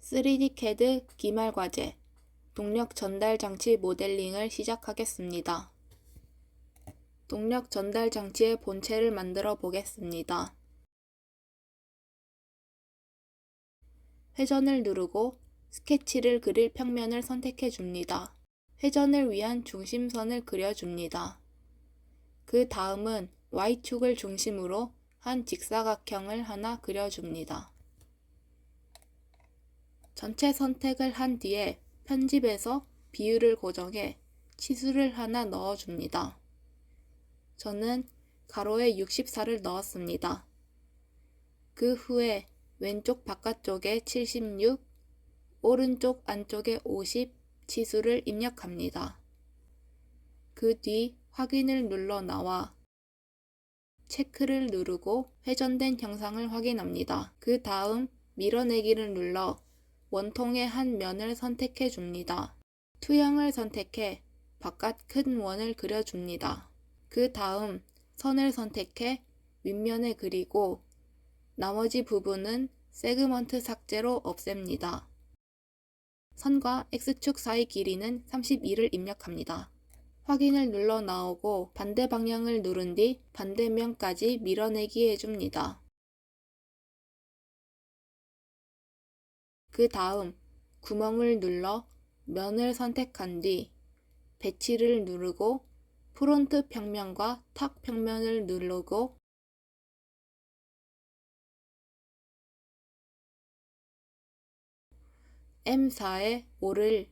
3D CAD 기말과제 동력 전달 장치 모델링을 시작하겠습니다. 동력 전달 장치의 본체를 만들어 보겠습니다. 회전을 누르고 스케치를 그릴 평면을 선택해 줍니다. 회전을 위한 중심선을 그려줍니다. 그 다음은 Y축을 중심으로 한 직사각형을 하나 그려줍니다. 전체 선택을 한 뒤에 편집에서 비율을 고정해 치수를 하나 넣어줍니다. 저는 가로에 64를 넣었습니다. 그 후에 왼쪽 바깥쪽에 76, 오른쪽 안쪽에 50 치수를 입력합니다. 그 뒤 확인을 눌러 나와 체크를 누르고 회전된 형상을 확인합니다. 그 다음 밀어내기를 눌러 원통의 한 면을 선택해 줍니다. 투영을 선택해 바깥 큰 원을 그려줍니다. 그 다음 선을 선택해 윗면에 그리고 나머지 부분은 세그먼트 삭제로 없앱니다. 선과 X축 사이 길이는 32를 입력합니다. 확인을 눌러 나오고 반대 방향을 누른 뒤 반대면까지 밀어내기 해줍니다. 그 다음 구멍을 눌러 면을 선택한 뒤 배치를 누르고 프론트 평면과 탑 평면을 누르고 M4의 5를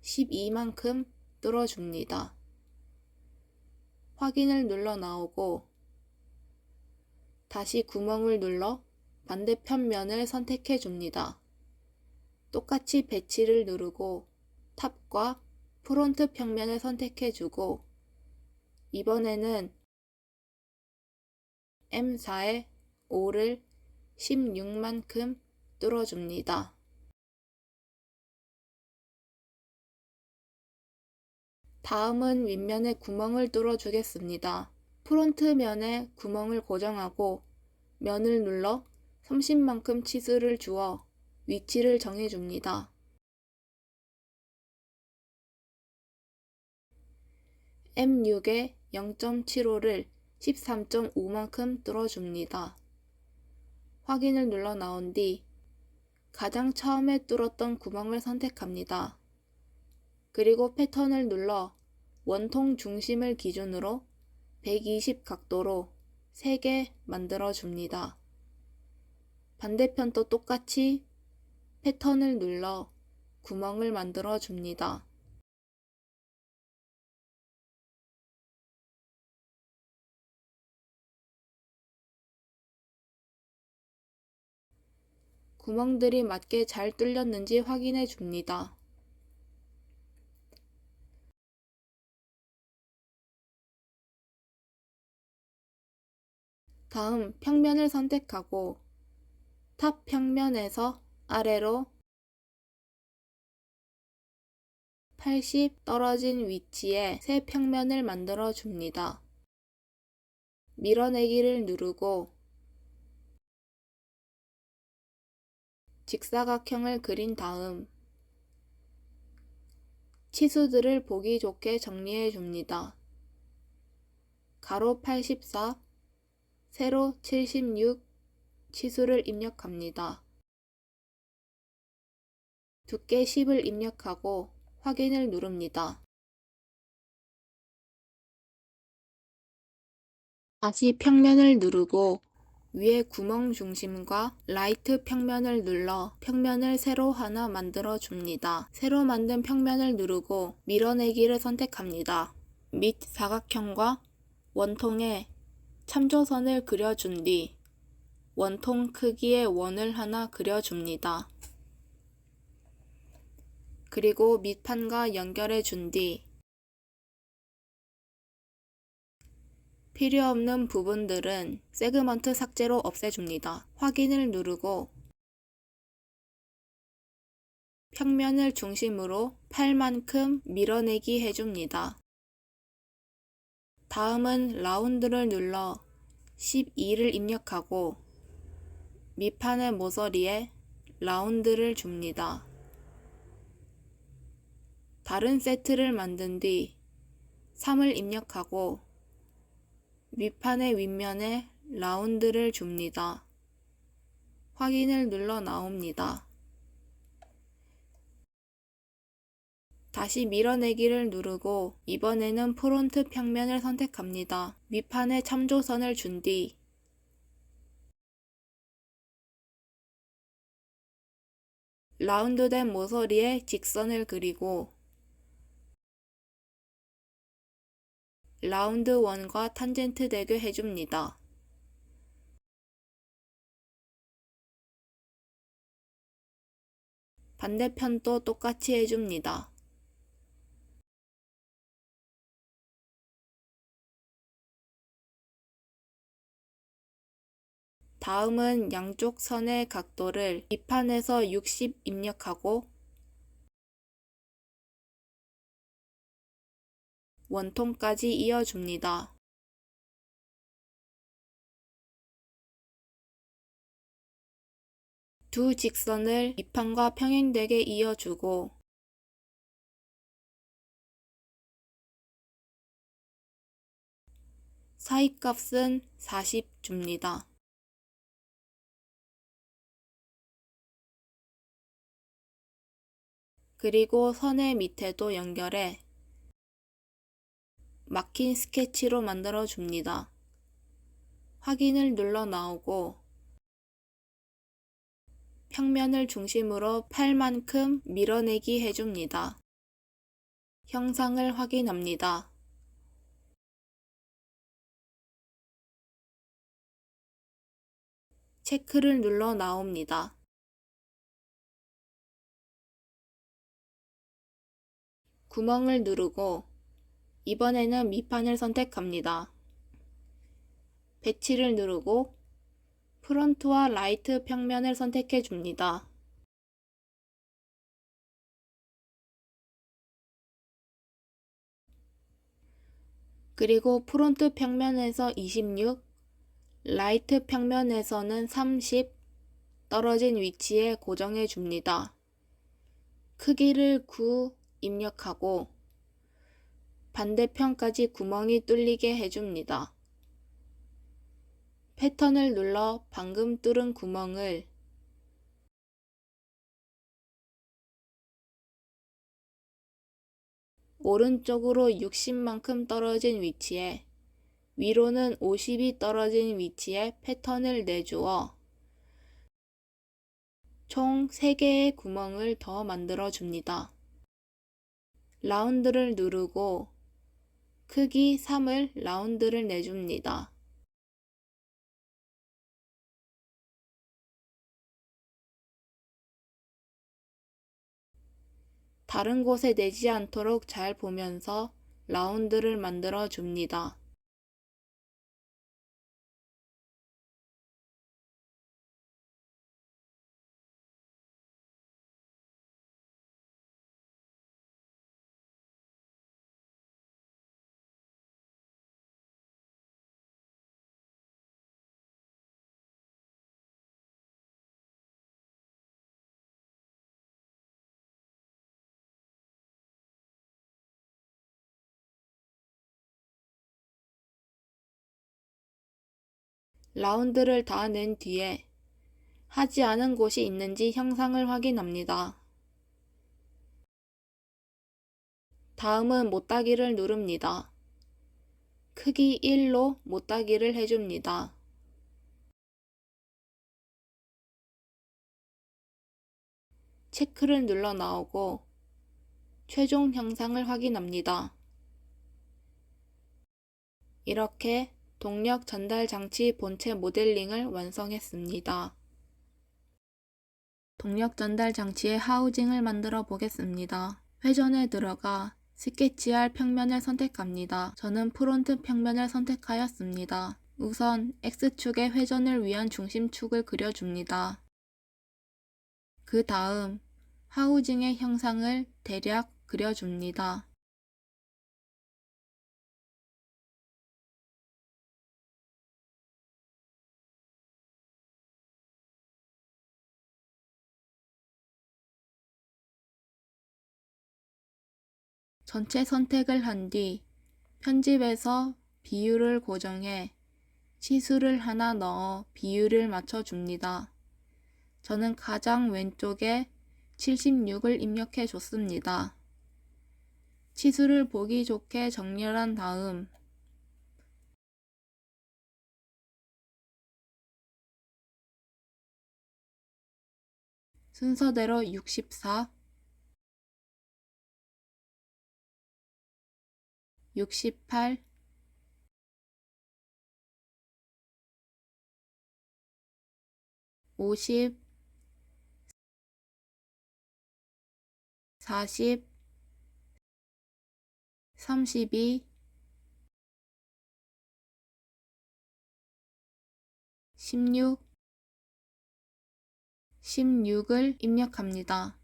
12만큼 뚫어줍니다. 확인을 눌러 나오고 다시 구멍을 눌러 반대편 면을 선택해 줍니다. 똑같이 배치를 누르고 탑과 프론트 평면을 선택해 주고 이번에는 M4의 5를 16만큼 뚫어줍니다. 다음은 윗면에 구멍을 뚫어주겠습니다. 프론트 면에 구멍을 고정하고 면을 눌러 30만큼 치수를 주어 위치를 정해줍니다. M6에 0.75를 13.5만큼 뚫어줍니다. 확인을 눌러 나온 뒤 가장 처음에 뚫었던 구멍을 선택합니다. 그리고 패턴을 눌러 원통 중심을 기준으로 120 각도로 3개 만들어 줍니다. 반대편도 똑같이 패턴을 눌러 구멍을 만들어 줍니다. 구멍들이 맞게 잘 뚫렸는지 확인해 줍니다. 다음 평면을 선택하고 탑 평면에서 아래로 80 떨어진 위치에 새 평면을 만들어 줍니다. 밀어내기를 누르고 직사각형을 그린 다음 치수들을 보기 좋게 정리해 줍니다. 가로 84, 세로 76 치수를 입력합니다. 두께 10을 입력하고 확인을 누릅니다. 다시 평면을 누르고 위에 구멍 중심과 라이트 평면을 눌러 평면을 새로 하나 만들어 줍니다. 새로 만든 평면을 누르고 밀어내기를 선택합니다. 밑 사각형과 원통에 참조선을 그려준 뒤 원통 크기의 원을 하나 그려줍니다. 그리고 밑판과 연결해 준 뒤 필요 없는 부분들은 세그먼트 삭제로 없애줍니다. 확인을 누르고 평면을 중심으로 8만큼 밀어내기 해줍니다. 다음은 라운드를 눌러 12를 입력하고 밑판의 모서리에 라운드를 줍니다. 다른 세트를 만든 뒤 3을 입력하고 밑판의 윗면에 라운드를 줍니다. 확인을 눌러 나옵니다. 다시 밀어내기를 누르고 이번에는 프론트 평면을 선택합니다. 밑판에 참조선을 준 뒤 라운드된 모서리에 직선을 그리고 라운드 1과 탄젠트 대교 해줍니다. 반대편도 똑같이 해줍니다. 다음은 양쪽 선의 각도를 밑판에서 60 입력하고 원통까지 이어줍니다. 두 직선을 밑판과 평행되게 이어주고 사이값은 40 줍니다. 그리고 선의 밑에도 연결해 막힌 스케치로 만들어 줍니다. 확인을 눌러 나오고 평면을 중심으로 팔만큼 밀어내기 해줍니다. 형상을 확인합니다. 체크를 눌러 나옵니다. 구멍을 누르고 이번에는 밑판을 선택합니다. 배치를 누르고 프론트와 라이트 평면을 선택해 줍니다. 그리고 프론트 평면에서 26, 라이트 평면에서는 30 떨어진 위치에 고정해 줍니다. 크기를 9 입력하고 반대편까지 구멍이 뚫리게 해줍니다. 패턴을 눌러 방금 뚫은 구멍을 오른쪽으로 60만큼 떨어진 위치에 위로는 50이 떨어진 위치에 패턴을 내주어 총 3개의 구멍을 더 만들어 줍니다. 라운드를 누르고 크기 3을 라운드를 내줍니다. 다른 곳에 내지 않도록 잘 보면서 라운드를 만들어 줍니다. 라운드를 다 낸 뒤에 하지 않은 곳이 있는지 형상을 확인합니다. 다음은 못따기를 누릅니다. 크기 1로 못따기를 해줍니다. 체크를 눌러 나오고 최종 형상을 확인합니다. 이렇게 동력 전달 장치 본체 모델링을 완성했습니다. 동력 전달 장치의 하우징을 만들어 보겠습니다. 회전에 들어가 스케치할 평면을 선택합니다. 저는 프론트 평면을 선택하였습니다. 우선 X축의 회전을 위한 중심축을 그려줍니다. 그 다음 하우징의 형상을 대략 그려줍니다. 전체 선택을 한 뒤 편집에서 비율을 고정해 치수를 하나 넣어 비율을 맞춰줍니다. 저는 가장 왼쪽에 76을 입력해 줬습니다. 치수를 보기 좋게 정렬한 다음 순서대로 64, 68, 50, 40, 32, 16, 16을 입력합니다.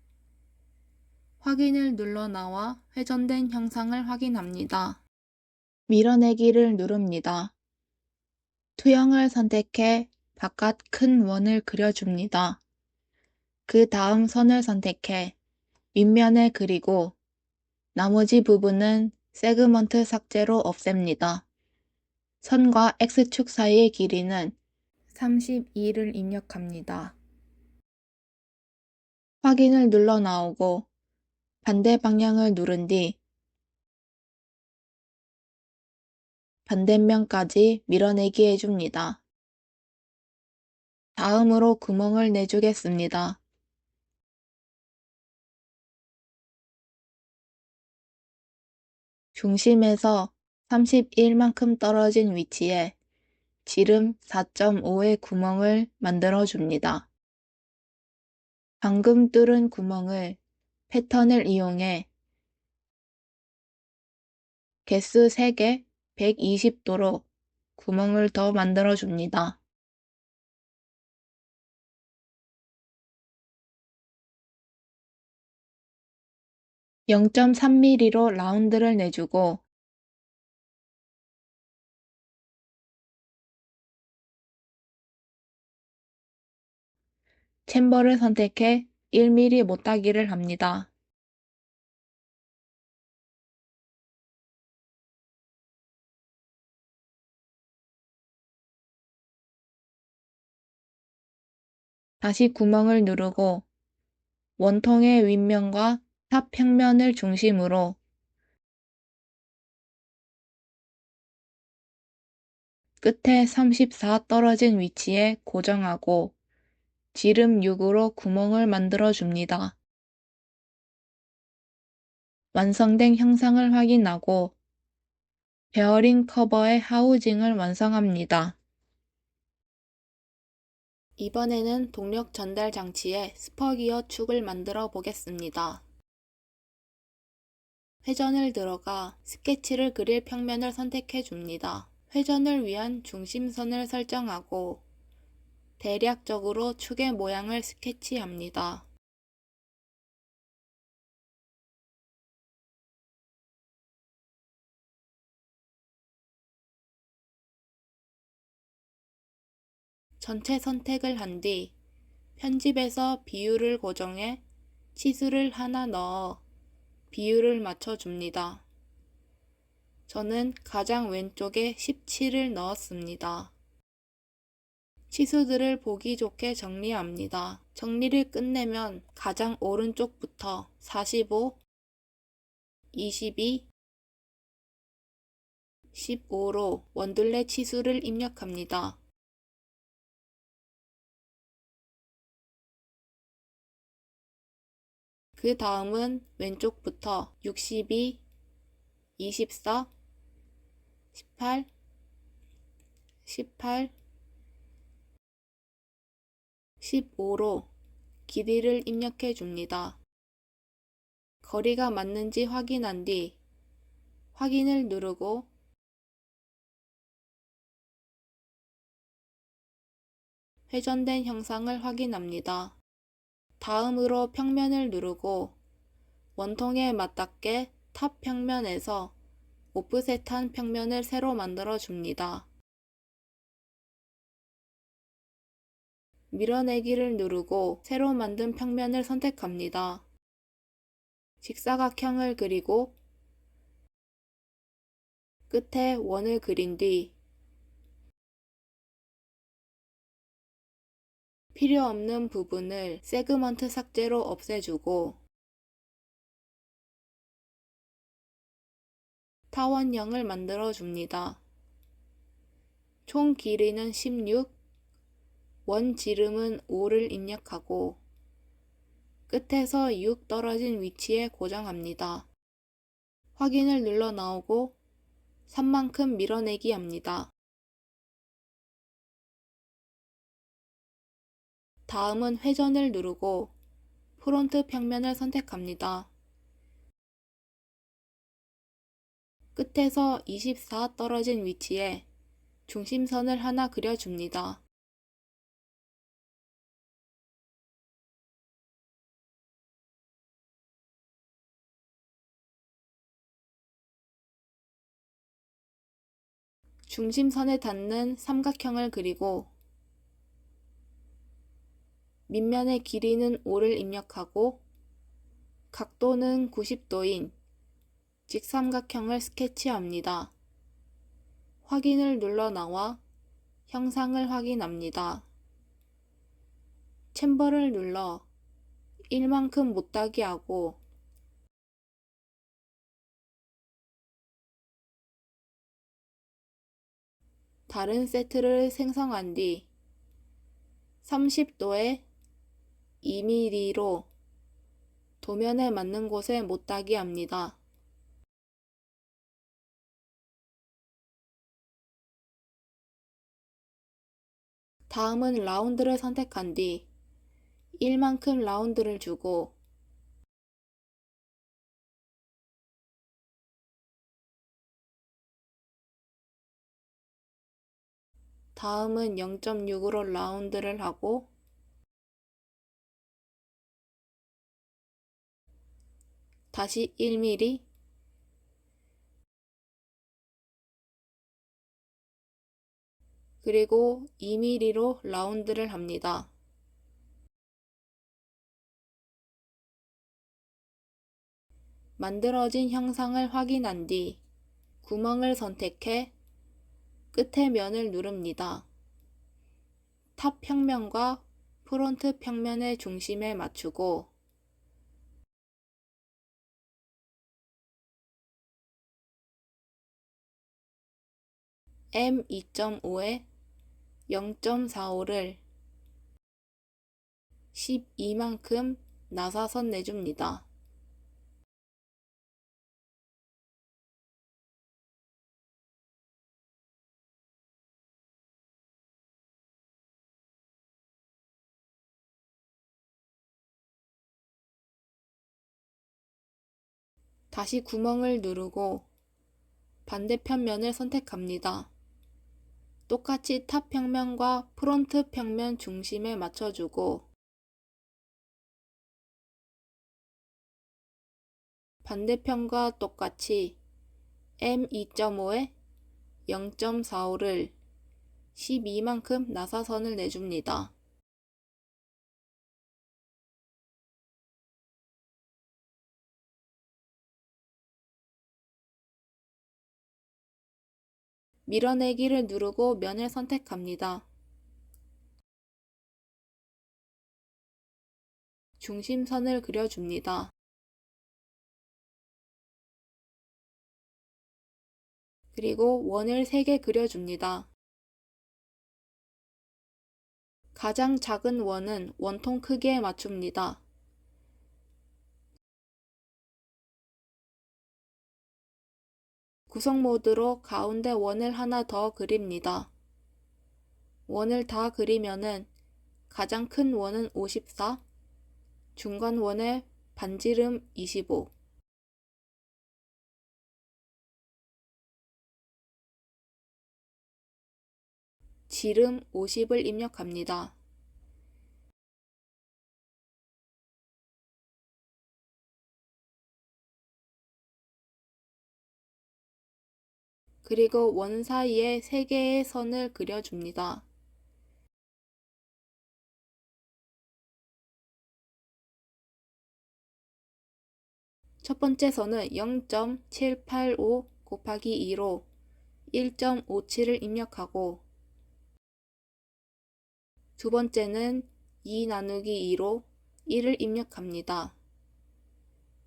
확인을 눌러 나와 회전된 형상을 확인합니다. 밀어내기를 누릅니다. 투영을 선택해 바깥 큰 원을 그려줍니다. 그 다음 선을 선택해 윗면에 그리고 나머지 부분은 세그먼트 삭제로 없앱니다. 선과 X축 사이의 길이는 32를 입력합니다. 확인을 눌러 나오고 반대 방향을 누른 뒤 반대면까지 밀어내기 해줍니다. 다음으로 구멍을 내주겠습니다. 중심에서 31만큼 떨어진 위치에 지름 4.5의 구멍을 만들어 줍니다. 방금 뚫은 구멍을 패턴을 이용해 개수 3개 120도로 구멍을 더 만들어 줍니다. (0.3mm로) 라운드를 내주고 챔버를 선택해 1mm 못따기를 합니다. 다시 구멍을 누르고 원통의 윗면과 탑 평면을 중심으로 끝에 34 떨어진 위치에 고정하고 지름 6으로 구멍을 만들어 줍니다. 완성된 형상을 확인하고 베어링 커버의 하우징을 완성합니다. 이번에는 동력 전달 장치에 스퍼기어 축을 만들어 보겠습니다. 회전을 들어가 스케치를 그릴 평면을 선택해 줍니다. 회전을 위한 중심선을 설정하고 대략적으로 축의 모양을 스케치합니다. 전체 선택을 한 뒤 편집에서 비율을 고정해 치수를 하나 넣어 비율을 맞춰줍니다. 저는 가장 왼쪽에 17을 넣었습니다. 치수들을 보기 좋게 정리합니다. 정리를 끝내면 가장 오른쪽부터 45, 22, 15로 원둘레 치수를 입력합니다. 그 다음은 왼쪽부터 62, 24, 18, 18, 15로 길이를 입력해 줍니다. 거리가 맞는지 확인한 뒤 확인을 누르고 회전된 형상을 확인합니다. 다음으로 평면을 누르고 원통에 맞닿게 탑 평면에서 오프셋한 평면을 새로 만들어 줍니다. 밀어내기를 누르고 새로 만든 평면을 선택합니다. 직사각형을 그리고 끝에 원을 그린 뒤 필요 없는 부분을 세그먼트 삭제로 없애주고 타원형을 만들어 줍니다. 총 길이는 16, 원 지름은 5를 입력하고 끝에서 6 떨어진 위치에 고정합니다. 확인을 눌러 나오고 3만큼 밀어내기 합니다. 다음은 회전을 누르고 프론트 평면을 선택합니다. 끝에서 24 떨어진 위치에 중심선을 하나 그려줍니다. 중심선에 닿는 삼각형을 그리고 밑면의 길이는 5를 입력하고 각도는 90도인 직삼각형을 스케치합니다. 확인을 눌러 나와 형상을 확인합니다. 챔버를 눌러 1만큼 못하게 하고 다른 세트를 생성한 뒤 30도에 2mm로 도면에 맞는 곳에 못하게 합니다. 다음은 라운드를 선택한 뒤 1만큼 라운드를 주고 다음은 0.6으로 라운드를 하고 다시 1mm 그리고 2mm로 라운드를 합니다. 만들어진 형상을 확인한 뒤 구멍을 선택해 끝의 면을 누릅니다. 탑 평면과 프론트 평면의 중심에 맞추고 M2.5에 0.45를 12만큼 나사선 내줍니다. 다시 구멍을 누르고 반대편 면을 선택합니다. 똑같이 탑 평면과 프론트 평면 중심에 맞춰주고 반대편과 똑같이 M2.5에 0.45를 12만큼 나사선을 내줍니다. 밀어내기를 누르고 면을 선택합니다. 중심선을 그려줍니다. 그리고 원을 3개 그려줍니다. 가장 작은 원은 원통 크기에 맞춥니다. 구성 모드로 가운데 원을 하나 더 그립니다. 원을 다 그리면은 가장 큰 원은 54, 중간 원의 반지름 25, 지름 50을 입력합니다. 그리고 원 사이에 3개의 선을 그려줍니다. 첫 번째 선은 0.785 곱하기 2로 1.57을 입력하고 두 번째는 2 나누기 2로 1을 입력합니다.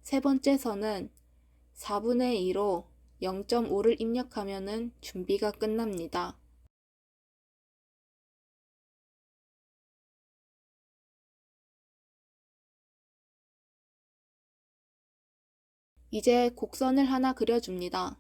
세 번째 선은 4분의 2로 0.5를 입력하면 준비가 끝납니다. 이제 곡선을 하나 그려줍니다.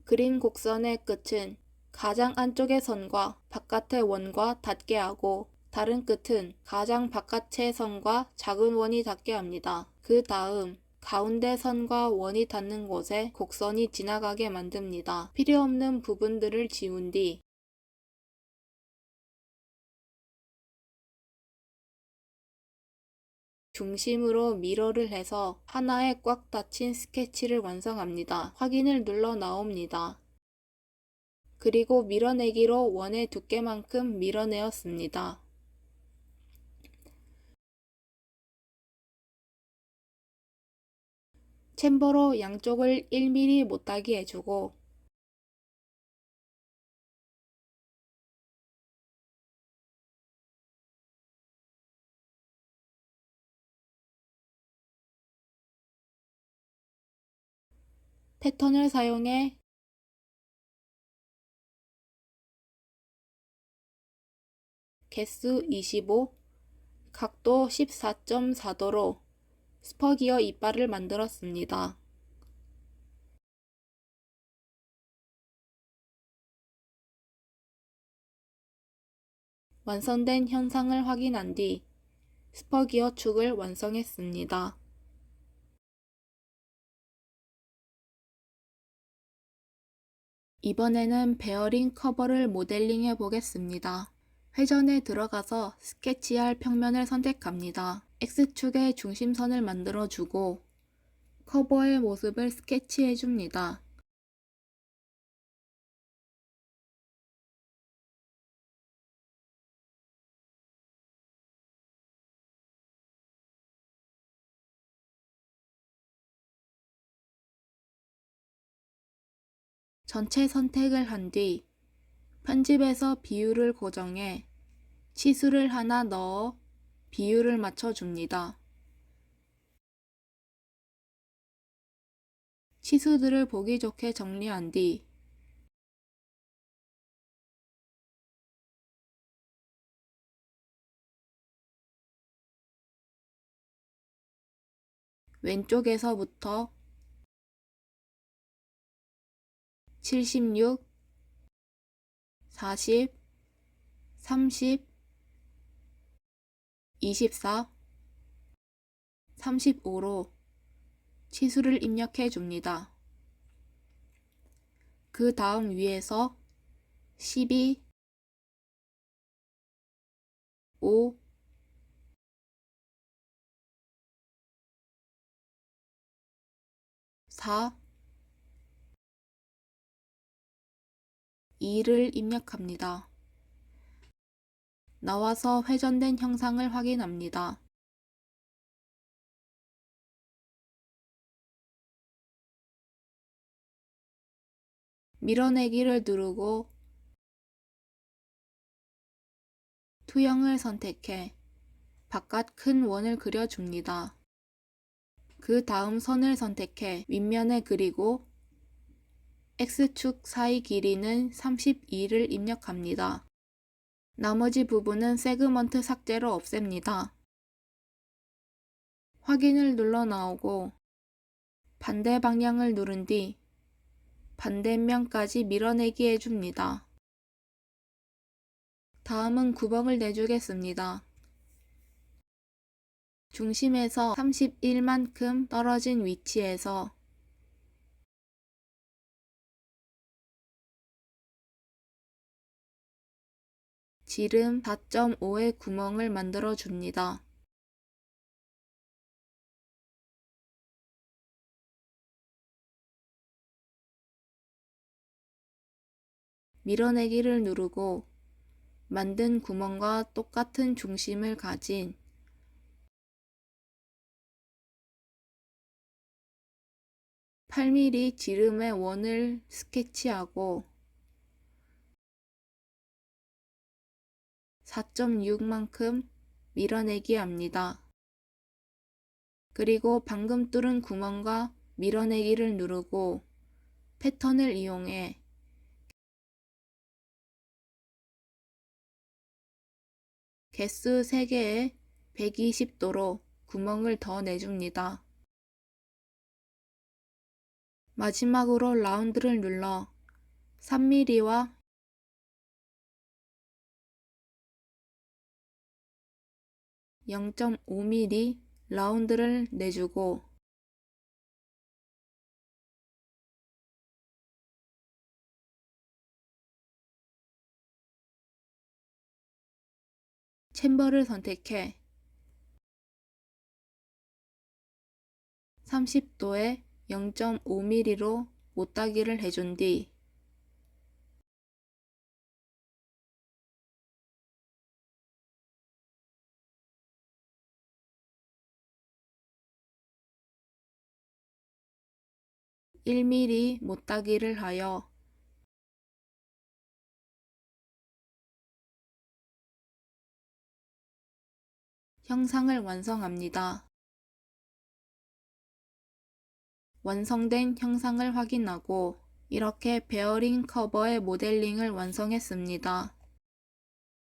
그린 곡선의 끝은 가장 안쪽의 선과 바깥의 원과 닿게 하고 다른 끝은 가장 바깥의 선과 작은 원이 닿게 합니다. 그 다음 가운데 선과 원이 닿는 곳에 곡선이 지나가게 만듭니다. 필요 없는 부분들을 지운 뒤 중심으로 미러를 해서 하나의 꽉 닫힌 스케치를 완성합니다. 확인을 눌러 나옵니다. 그리고 밀어내기로 원의 두께만큼 밀어내었습니다. 챔버로 양쪽을 1mm 못하게 해주고 패턴을 사용해 개수 25, 각도 14.4도로 스퍼기어 이빨을 만들었습니다. 완성된 현상을 확인한 뒤 스퍼기어 축을 완성했습니다. 이번에는 베어링 커버를 모델링해 보겠습니다. 회전에 들어가서 스케치할 평면을 선택합니다. X축의 중심선을 만들어주고 커버의 모습을 스케치해줍니다. 전체 선택을 한 뒤 편집에서 비율을 고정해 치수를 하나 넣어 비율을 맞춰줍니다. 치수들을 보기 좋게 정리한 뒤 왼쪽에서부터 76, 40, 30, 24, 35로 치수를 입력해 줍니다. 그 다음 위에서 12, 5, 4, 2를 입력합니다. 나와서 회전된 형상을 확인합니다. 밀어내기를 누르고 투영을 선택해 바깥 큰 원을 그려줍니다. 그 다음 선을 선택해 윗면에 그리고 X축 사이 길이는 32를 입력합니다. 나머지 부분은 세그먼트 삭제로 없앱니다. 확인을 눌러 나오고 반대 방향을 누른 뒤 반대면까지 밀어내기 해줍니다. 다음은 구멍을 내주겠습니다. 중심에서 31만큼 떨어진 위치에서 지름 4.5의 구멍을 만들어 줍니다. 밀어내기를 누르고 만든 구멍과 똑같은 중심을 가진 8mm 지름의 원을 스케치하고 4.6만큼 밀어내기 합니다. 그리고 방금 뚫은 구멍과 밀어내기를 누르고 패턴을 이용해 개수 3개에 120도로 구멍을 더 내줍니다. 마지막으로 라운드를 눌러 3mm와 0.5mm 라운드를 내주고 챔버를 선택해 30도에 0.5mm로 못따기를 해준 뒤 (1mm) 못따기를 하여 형상을 완성합니다. 완성된 형상을 확인하고 이렇게 베어링 커버의 모델링을 완성했습니다.